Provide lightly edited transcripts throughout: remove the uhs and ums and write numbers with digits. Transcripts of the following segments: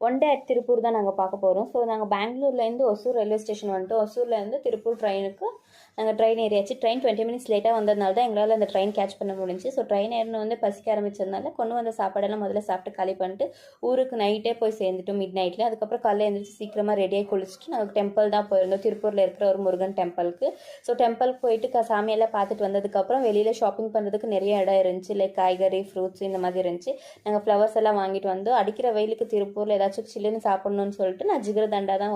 One day at Tiruppur தான் நாங்கள் பார்க்க போகிறோம். ஸோ நாங்கள் பெங்களூர்லேருந்து ஒசூர் ரயில்வே ஸ்டேஷன் வந்துட்டு ஒசூர்லேருந்து திருப்பூர் ட்ரெயினுக்கு நாங்கள் ட்ரெயின் ஏறியாச்சு. ட்ரெயின் 20 மினிட்ஸ் லேட்டாக வந்ததுனால தான் எங்களால் அந்த ட்ரெயின் கேட்ச் பண்ண முடிஞ்சு. ஸோ ட்ரெயின் ஏறின வந்து பசிக்க ஆரம்பிச்சதுனால கொண்டு வந்த சாப்பாடெல்லாம் முதல்ல சாப்பிட்டு காலி பண்ணிட்டு ஊருக்கு நைட்டே போய் சேர்ந்துட்டோம் மிட் நைட்டில். அதுக்கப்புறம் காலையில் எழுந்திரிச்சு சீக்கிரமாக ரெடியாகி குளிச்சுட்டு நாங்கள் டெம்பிள் தான் போயிருந்தோம், திருப்பூரில் இருக்கிற ஒரு முருகன் டெம்பிளுக்கு. ஸோ டெம்பிளுக்கு போயிட்டு சாமியெல்லாம் பார்த்துட்டு வந்ததுக்கப்புறம் வெளியில் ஷாப்பிங் பண்ணுறதுக்கு நிறைய இடம் இருந்துச்சு. லைக் காய்கறி, ஃப்ரூட்ஸ் இந்த மாதிரி இருந்துச்சு. நாங்கள் ஃப்ளவர்ஸ் எல்லாம் வாங்கிட்டு வந்து அடிக்கிற வெயிலுக்கு திருப்பூரில் ஏதாச்சும் சில்லுன்னு சாப்பிட்ணுன்னு சொல்லிட்டு நான் ஜிகர்தண்டா தான்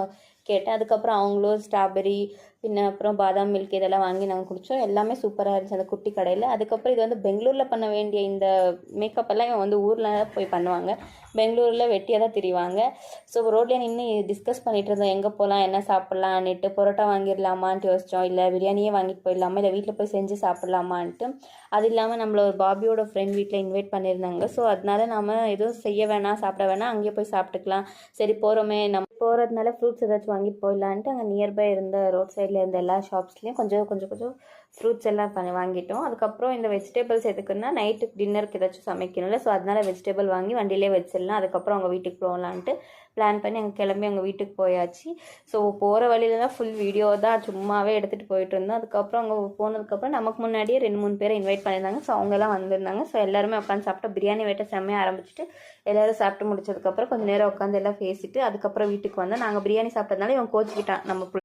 கேட்டேன். அதுக்கப்புறம் அவங்களும் ஸ்ட்ராபெரி பின்ன அப்புறம் பாதாம் மில்க் இதெல்லாம் வாங்கி நாங்கள் குடித்தோம். எல்லாமே சூப்பராக இருந்துச்சு அந்த குட்டி கடையில். அதுக்கப்புறம் இது வந்து பெங்களூரில் பண்ண வேண்டிய இந்த மேக்கப் எல்லாம் இவன் வந்து ஊரில் போய் பண்ணுவாங்க, பெங்களூரில் வெட்டியாக தான் திரிவாங்க. ஸோ ரோட்லேயே நின்று டிஸ்கஸ் பண்ணிட்டு இருந்தோம், எங்கே போகலாம், என்ன சாப்பிட்லான்ட்டு. பரோட்டா வாங்கிடலாமான்ட்டு யோசித்தோம், இல்லை பிரியாணியே வாங்கிட்டு போயிடலாமா, இல்லை வீட்டில் போய் செஞ்சு சாப்பிட்லாமான்ட்டு. அது இல்லாமல் நம்மள ஒரு பாபியோட ஃப்ரெண்ட் வீட்டில் இன்வைட் பண்ணியிருந்தாங்க. ஸோ அதனால நாம் எதுவும் செய்ய வேணாம், சாப்பிட வேணாம், அங்கேயே போய் சாப்பிட்டுக்கலாம். சரி போகிறோமே, நம்ம போகிறதுனால ஃப்ரூட்ஸ் ஏதாச்சும் வாங்கிட்டு போயிடலான்ட்டு அங்கே நியர்பை இருந்த ரோட் சைடில் இருந்த எல்லா ஷாப்ஸ்லேயும் கொஞ்சம் ஃப்ரூட்ஸ் எல்லாம் வாங்கிட்டோம். அதுக்கப்புறம் இந்த வெஜிடபிள்ஸ் எதுக்குன்னா நைட்டுக்கு டின்னருக்கு ஏதாச்சும் சமைக்கணும்ல, ஸோ அதனால வெஜிடபிள் வாங்கி வண்டியிலே வச்சிடலாம். அதுக்கப்புறம் அவங்க வீட்டுக்கு போகலான்ட்டு பிளான் பண்ணி அங்கே கிளம்பி அவங்க வீட்டுக்கு போயாச்சு. ஸோ போகிற வழியிலலாம் ஃபுல் வீடியோ தான் சும்மாவே எடுத்துகிட்டு போயிட்டு இருந்தோம். அதுக்கப்புறம் அங்கே போனதுக்கப்புறம் நமக்கு முன்னாடியே 2-3 பேரை இன்வைட் பண்ணியிருந்தாங்க. ஸோ அவங்கெல்லாம் வந்திருந்தாங்க. ஸோ எல்லாருமே உட்காந்து சாப்பிட்டோம். பிரியாணி வேட்டை செம்மையாக ஆரம்பிச்சுட்டு எல்லோரும் சாப்பிட்டு முடிச்சதுக்கப்புறம் கொஞ்சம் நேரம் உட்காந்து எல்லாம் பேசிட்டு அதுக்கப்புறம் வீட்டுக்கு வந்தோம். நாங்கள் பிரியாணி சாப்பிட்டதுனால இவன் கோச்சிக்கிட்டான், நம்ம